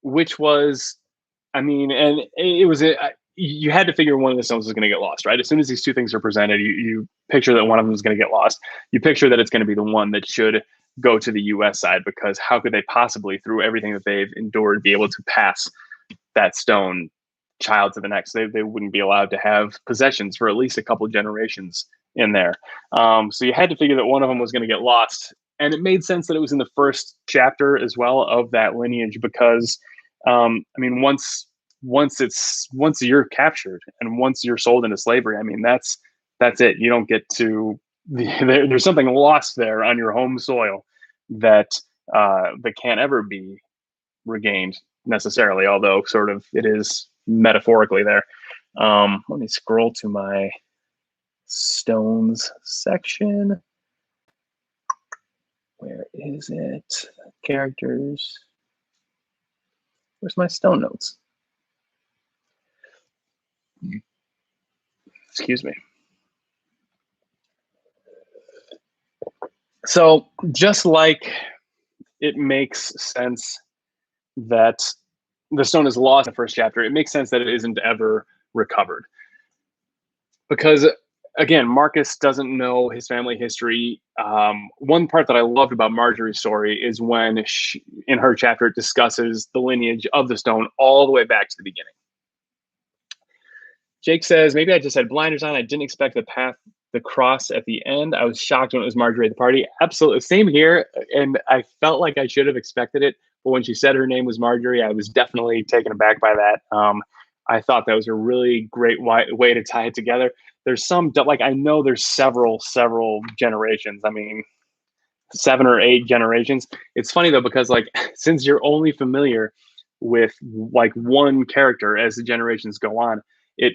Which was, and it was you had to figure one of the stones was going to get lost, right? As soon as these two things are presented, you picture that one of them is going to get lost. You picture that it's going to be the one that should go to the U.S. side, because how could they possibly, through everything that they've endured, be able to pass that stone child to the next? They wouldn't be allowed to have possessions for at least a couple generations in there. So you had to figure that one of them was going to get lost. And it made sense that it was in the first chapter as well of that lineage, because I mean, once you're captured and once you're sold into slavery, I mean, that's it. You don't get to there's something lost there on your home soil that that can't ever be regained necessarily, although sort of it is metaphorically there. Let me scroll to my stones section. Where is it? Characters. Where's my stone notes? Excuse me. So just like it makes sense that the stone is lost in the first chapter, it makes sense that it isn't ever recovered. Because again, Marcus doesn't know his family history. One part that I loved about Marjorie's story is when she, in her chapter, it discusses the lineage of the stone all the way back to the beginning. Jake says, maybe I just had blinders on. I didn't expect the cross at the end. I was shocked when it was Marjorie at the party. Absolutely. Same here. And I felt like I should have expected it. But when she said her name was Marjorie, I was definitely taken aback by that. I thought that was a really great way to tie it together. There's some, like, I know there's several generations. I mean, 7 or 8 generations. It's funny though, because like, since you're only familiar with like one character as the generations go on, it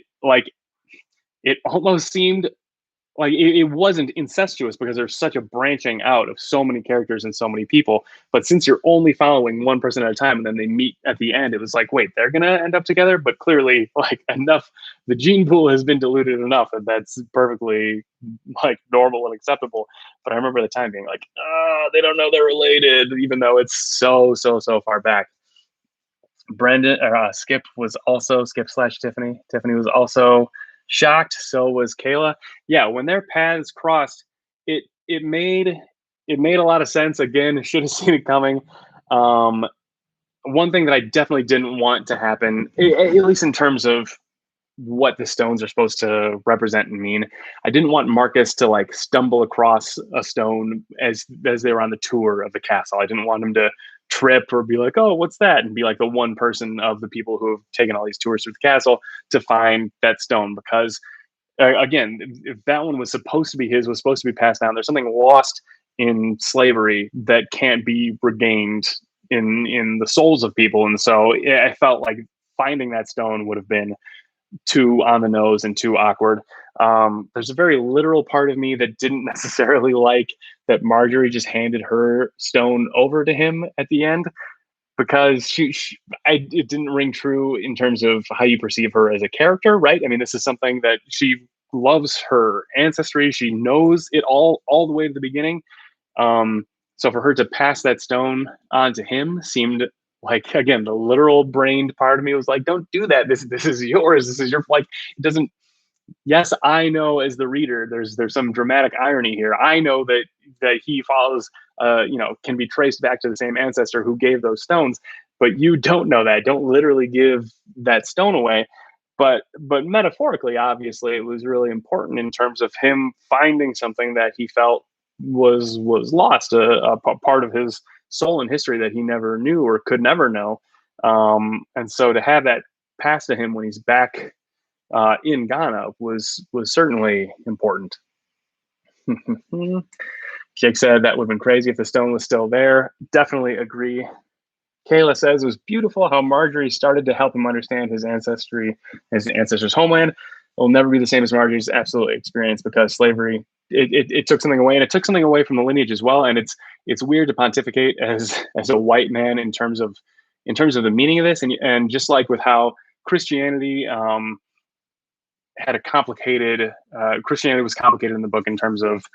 almost seemed like it wasn't incestuous because there's such a branching out of so many characters and so many people. But since you're only following one person at a time and then they meet at the end, it was like, wait, they're going to end up together? But clearly, like, enough, the gene pool has been diluted enough that that's perfectly like normal and acceptable. But I remember the time being like, they don't know they're related, even though it's so far back. Brendan or Skip was also Skip/Tiffany. Tiffany was also shocked. So was Kayla. Yeah, when their paths crossed, it made a lot of sense. Again, should have seen it coming. One thing that I definitely didn't want to happen, at least in terms of what the stones are supposed to represent and mean, I didn't want Marcus to like stumble across a stone as they were on the tour of the castle. I didn't want him to trip or be like, oh, what's that? And be like the one person of the people who have taken all these tours through the castle to find that stone. Because again, if that one was supposed to be his, was supposed to be passed down, there's something lost in slavery that can't be regained in the souls of people. And so I felt like finding that stone would have been too on the nose and too awkward. There's a very literal part of me that didn't necessarily like that Marjorie just handed her stone over to him at the end, because it didn't ring true in terms of how you perceive her as a character, right? I mean, this is something that she loves her ancestry. She knows it all the way to the beginning. So for her to pass that stone on to him seemed like, again, the literal brained part of me was like, don't do that. This is yours. This is your, like, it doesn't, yes, I know as the reader, there's some dramatic irony here. I know that he follows, can be traced back to the same ancestor who gave those stones, but you don't know that. Don't literally give that stone away. But metaphorically, obviously, it was really important in terms of him finding something that he felt was lost, a part of his soul and history that he never knew or could never know. And so to have that passed to him when he's back in Ghana was certainly important. Jake said that would have been crazy if the stone was still there. Definitely agree. Kayla says it was beautiful how Marjorie started to help him understand his ancestry, his ancestors' homeland. It will never be the same as Marjorie's absolute experience, because slavery, it took something away, and it took something away from the lineage as well. And it's weird to pontificate as a white man in terms of the meaning of this, and just like with how Christianity had a complicated Christianity was complicated in the book in terms of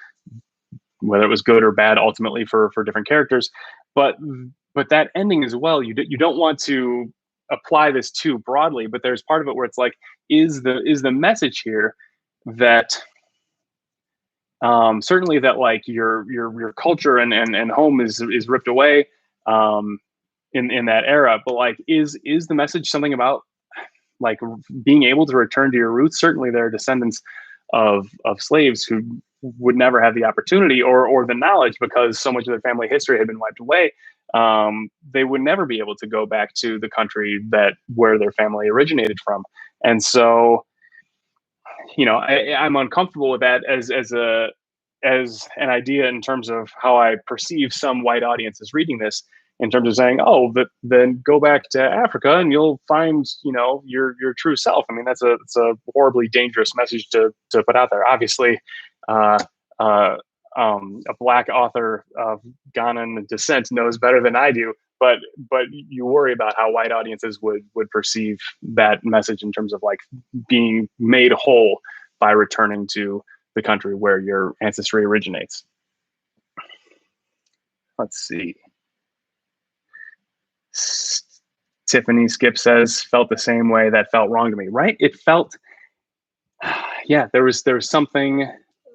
whether it was good or bad ultimately for different characters, but that ending as well, you don't want to apply this too broadly, but there's part of it where it's like, is the message here that certainly that like your culture and home is ripped away in that era, but like is the message something about like being able to return to your roots? Certainly there are descendants of slaves who would never have the opportunity or the knowledge, because so much of their family history had been wiped away. They would never be able to go back to the country that where their family originated from. And so, I'm uncomfortable with that as an idea in terms of how I perceive some white audiences reading this, in terms of saying, oh, but then go back to Africa and you'll find, your true self. I mean, it's a horribly dangerous message to put out there. Obviously, uh, uh, a black author of Ghanaian descent knows better than I do, but you worry about how white audiences would perceive that message in terms of like being made whole by returning to the country where your ancestry originates. Let's see. Tiffany Skip says, felt the same way. That felt wrong to me, right? It felt, yeah, there was something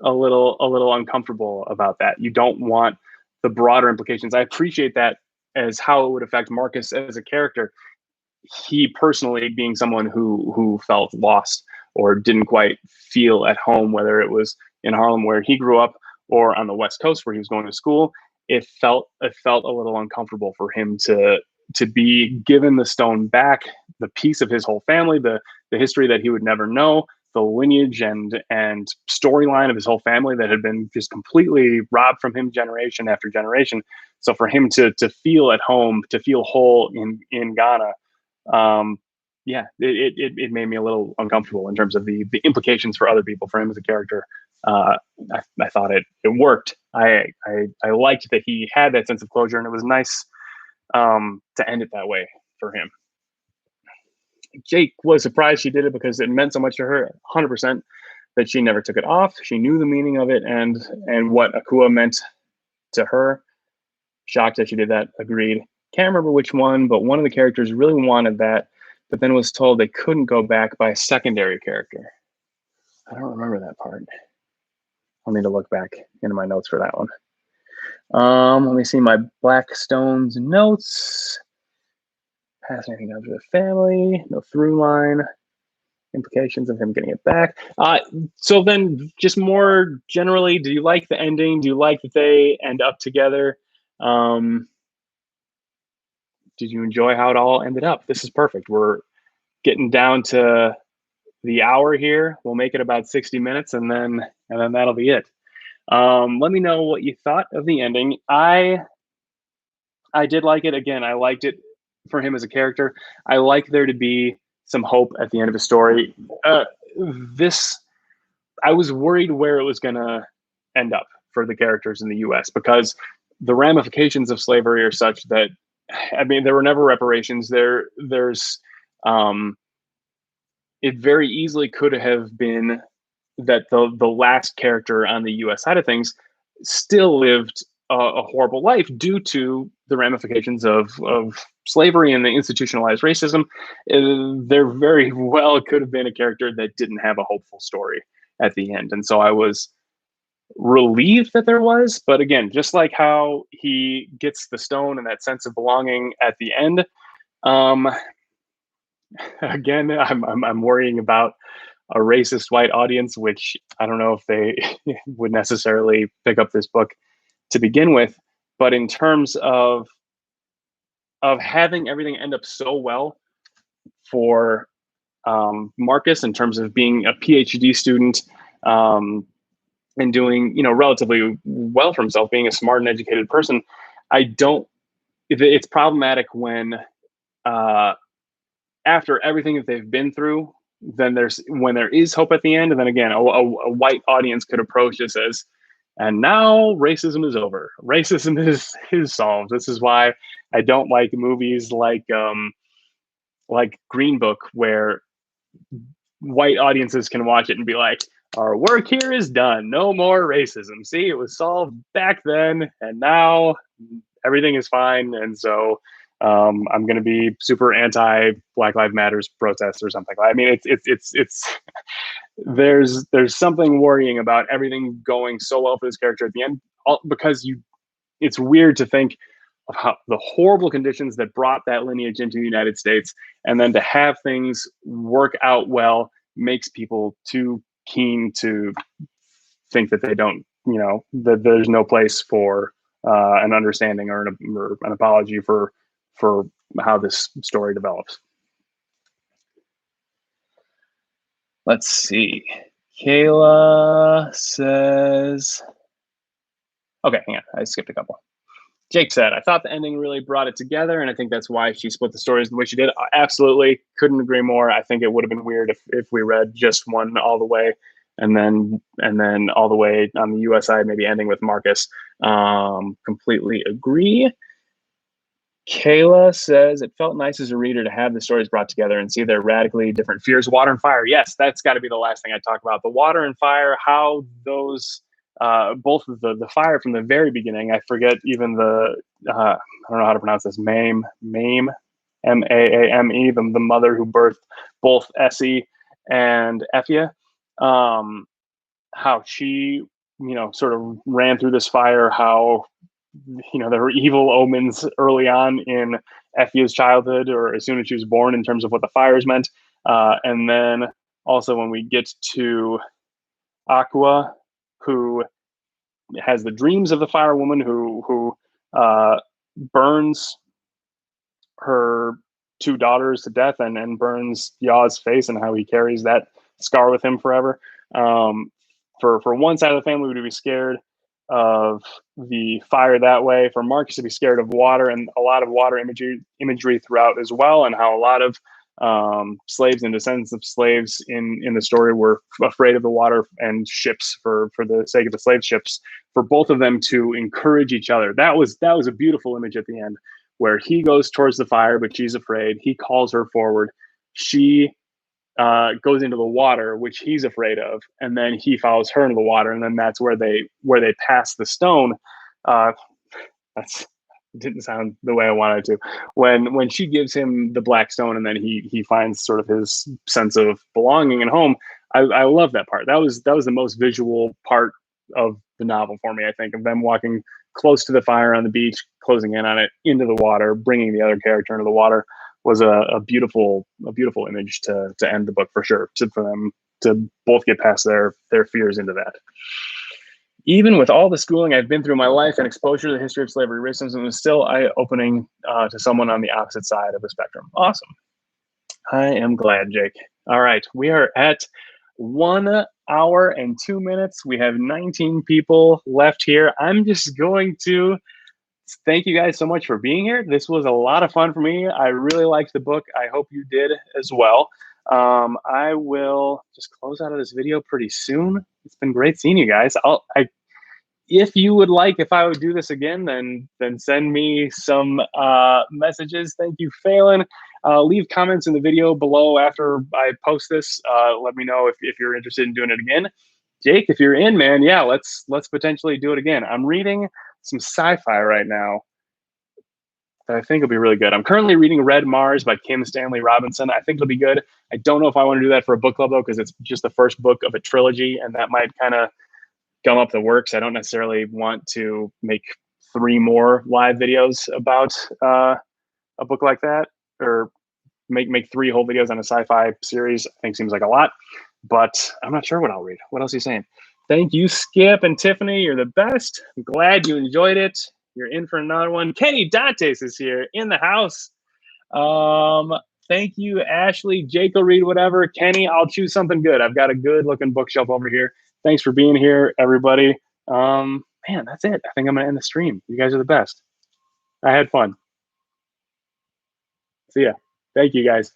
a little uncomfortable about that. You don't want the broader implications. I appreciate that as how it would affect Marcus as a character. He personally being someone who felt lost or didn't quite feel at home, whether it was in Harlem where he grew up or on the West Coast where he was going to school, it felt a little uncomfortable for him to be given the stone back, the piece of his whole family, the history that he would never know, the lineage and storyline of his whole family that had been just completely robbed from him generation after generation. So for him to feel at home, to feel whole in Ghana, it made me a little uncomfortable in terms of the implications for other people, for him as a character. I thought it worked. I liked that he had that sense of closure, and it was nice to end it that way for him. Jake was surprised she did it because it meant so much to her, 100%, that she never took it off. She knew the meaning of it and what Akua meant to her. Shocked that she did that. Agreed. Can't remember which one, but one of the characters really wanted that, but then was told they couldn't go back by a secondary character. I don't remember that part. I'll need to look back into my notes for that one. Let me see my Blackstone's notes. Pass anything down to the family. No through line. Implications of him getting it back. So then, just more generally, do you like the ending? Do you like that they end up together? Did you enjoy how it all ended up? This is perfect. We're getting down to the hour here. We'll make it about 60 minutes, and then that'll be it. Let me know what you thought of the ending. I did like it. Again, I liked it for him as a character. I like there to be some hope at the end of a story. I was worried where it was going to end up for the characters in the U.S. because the ramifications of slavery are such that, I mean, there were never reparations. There's it very easily could have been that the last character on the U.S. side of things still lived a horrible life due to the ramifications of slavery and the institutionalized racism. There very well could have been a character that didn't have a hopeful story at the end. And so I was relieved that there was, but again, just like how he gets the stone and that sense of belonging at the end, again, I'm worrying about a racist white audience, which I don't know if they would necessarily pick up this book to begin with. But in terms of having everything end up so well for Marcus, in terms of being a PhD student and doing relatively well for himself, being a smart and educated person, it's problematic when after everything that they've been through, then when there is hope at the end, and then again, a white audience could approach this as, and now racism is over. Racism is solved. This is why I don't like movies like Green Book, where white audiences can watch it and be like, our work here is done. No more racism. See, it was solved back then, and now everything is fine. And so I'm going to be super anti Black Lives Matters protests or something. I mean, it's there's something worrying about everything going so well for this character at the end, because it's weird to think of how the horrible conditions that brought that lineage into the United States, and then to have things work out well makes people too keen to think that they don't, that there's no place for an understanding or an apology for how this story develops. Let's see. Kayla says, okay, hang on, I skipped a couple. Jake said, I thought the ending really brought it together, and I think that's why she split the stories the way she did. Absolutely. Couldn't agree more. I think it would have been weird if we read just one all the way and then all the way on the US side, maybe ending with Marcus. Completely agree. Kayla says, it felt nice as a reader to have the stories brought together and see their radically different fears. Water and fire. Yes, that's got to be the last thing I talk about. The water and fire, how those... both of the fire from the very beginning. I forget even I don't know how to pronounce this. Mame, M-A-A-M-E, the mother who birthed both Essie and Effia. How she, sort of ran through this fire. How, there were evil omens early on in Effia's childhood, or as soon as she was born, in terms of what the fires meant. And then also when we get to Aqua, who has the dreams of the fire woman who burns her two daughters to death and burns Yaw's face, and how he carries that scar with him forever. For one side of the family to be scared of the fire that way, for Marcus to be scared of water, and a lot of water imagery throughout as well, and how a lot of slaves and descendants of slaves in the story were afraid of the water and ships for the sake of the slave ships, for both of them to encourage each other. That was a beautiful image at the end, where he goes towards the fire, but she's afraid. He calls her forward. She goes into the water, which he's afraid of, and then he follows her into the water, and then that's where they pass the stone. That's didn't sound the way I wanted to. When she gives him the black stone, and then he finds sort of his sense of belonging and home. I love that part. That was the most visual part of the novel for me. I think of them walking close to the fire on the beach, closing in on it, into the water, bringing the other character into the water, was a beautiful image to end the book, for sure. For them to both get past their fears into that. Even with all the schooling I've been through in my life and exposure to the history of slavery, racism is still eye-opening to someone on the opposite side of the spectrum. Awesome. I am glad, Jake. All right, we are at 1 hour and 2 minutes. We have 19 people left here. I'm just going to thank you guys so much for being here. This was a lot of fun for me. I really liked the book. I hope you did as well. I will just close out of this video pretty soon. It's been great seeing you guys. If you would like, if I would do this again, then send me some messages. Thank you, Phelan. Leave comments in the video below after I post this. Let me know if you're interested in doing it again. Jake, if you're in, man, yeah, let's potentially do it again. I'm reading some sci-fi right now that I think will be really good. I'm currently reading Red Mars by Kim Stanley Robinson. I think it'll be good. I don't know if I want to do that for a book club, though, because it's just the first book of a trilogy, and that might kind of gum up the works. I don't necessarily want to make 3 more live videos about a book like that, or make 3 whole videos on a sci-fi series. I think seems like a lot, but I'm not sure what I'll read. What else are you saying? Thank you, Skip and Tiffany. You're the best. I'm glad you enjoyed it. You're in for another one. Kenny Dantes is here in the house. Thank you, Ashley. Jake will read whatever. Kenny, I'll choose something good. I've got a good looking bookshelf over here. Thanks for being here, everybody. Man, that's it. I think I'm gonna end the stream. You guys are the best. I had fun. See ya. Thank you, guys.